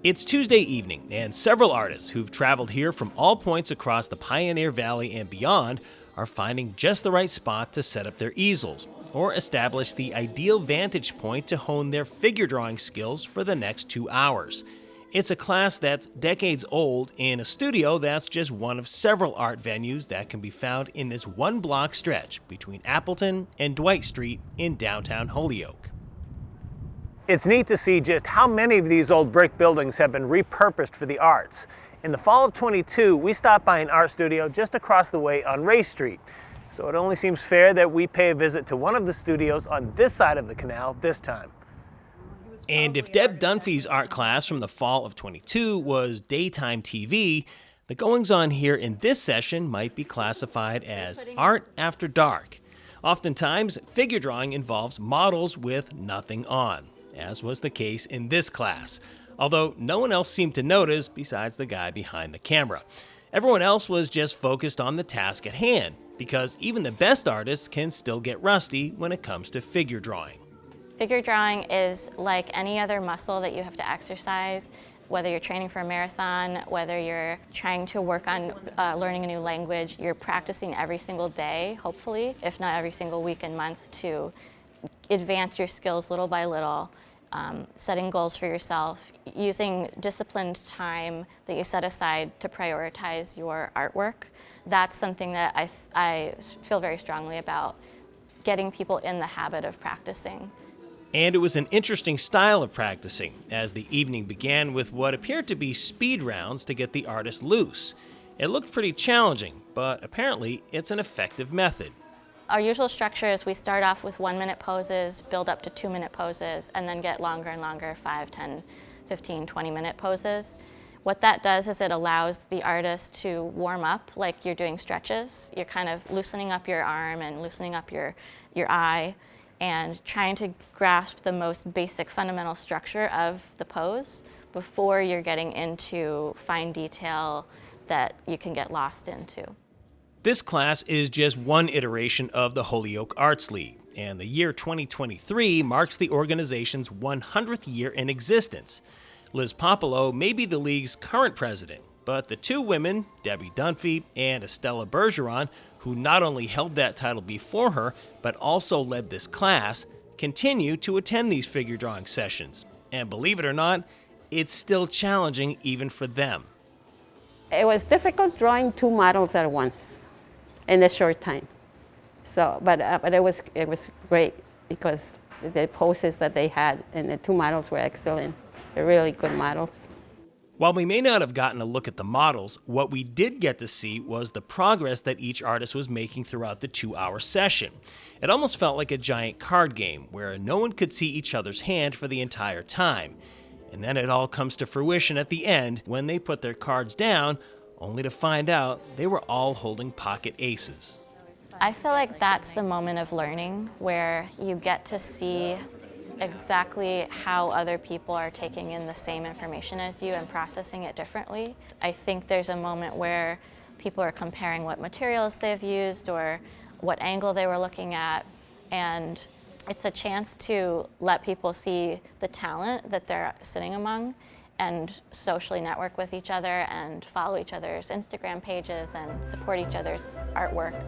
It's Tuesday evening, and several artists who've traveled here from all points across the Pioneer Valley and beyond are finding just the right spot to set up their easels, or establish the ideal vantage point to hone their figure drawing skills for the next 2 hours. It's a class that's decades old in a studio that's just one of several art venues that can be found in this one-block stretch between Appleton and Dwight Street in downtown Holyoke. It's neat to see just how many of these old brick buildings have been repurposed for the arts. In the fall of '22, we stopped by an art studio just across the way on Ray Street. So it only seems fair that we pay a visit to one of the studios on this side of the canal this time. And if Deb Dunphy's art class from the fall of '22 was daytime TV, the goings-on here in this session might be classified as art after dark. Oftentimes, figure drawing involves models with nothing on, as was the case in this class, although no one else seemed to notice besides the guy behind the camera. Everyone else was just focused on the task at hand, because even the best artists can still get rusty when it comes to figure drawing. Figure drawing is like any other muscle that you have to exercise, whether you're training for a marathon, whether you're trying to work on learning a new language. You're practicing every single day, hopefully, if not every single week and month, to advance your skills little by little, setting goals for yourself, using disciplined time that you set aside to prioritize your artwork. That's something that I feel very strongly about, getting people in the habit of practicing. And it was an interesting style of practicing, as the evening began with what appeared to be speed rounds to get the artist loose. It looked pretty challenging, but apparently it's an effective method. Our usual structure is we start off with 1-minute poses, build up to 2-minute poses, and then get longer and longer 5, 10, 15, 20-minute poses. What that does is it allows the artist to warm up like you're doing stretches. You're kind of loosening up your arm and loosening up your eye and trying to grasp the most basic fundamental structure of the pose before you're getting into fine detail that you can get lost into. This class is just one iteration of the Holyoke Arts League, and the year 2023 marks the organization's 100th year in existence. Liz Popolo may be the league's current president, but the two women, Debbie Dunphy and Estella Bergeron, who not only held that title before her, but also led this class, continue to attend these figure drawing sessions. And believe it or not, it's still challenging even for them. It was difficult drawing 2 models at once in a short time. So, but it was great because the poses that they had and the 2 models were excellent. They're really good models. While we may not have gotten a look at the models, what we did get to see was the progress that each artist was making throughout the 2-hour session. It almost felt like a giant card game where no one could see each other's hand for the entire time. And then it all comes to fruition at the end when they put their cards down, only to find out they were all holding pocket aces. I feel like that's the moment of learning where you get to see exactly how other people are taking in the same information as you and processing it differently. I think there's a moment where people are comparing what materials they've used or what angle they were looking at, and it's a chance to let people see the talent that they're sitting among and socially network with each other and follow each other's Instagram pages and support each other's artwork.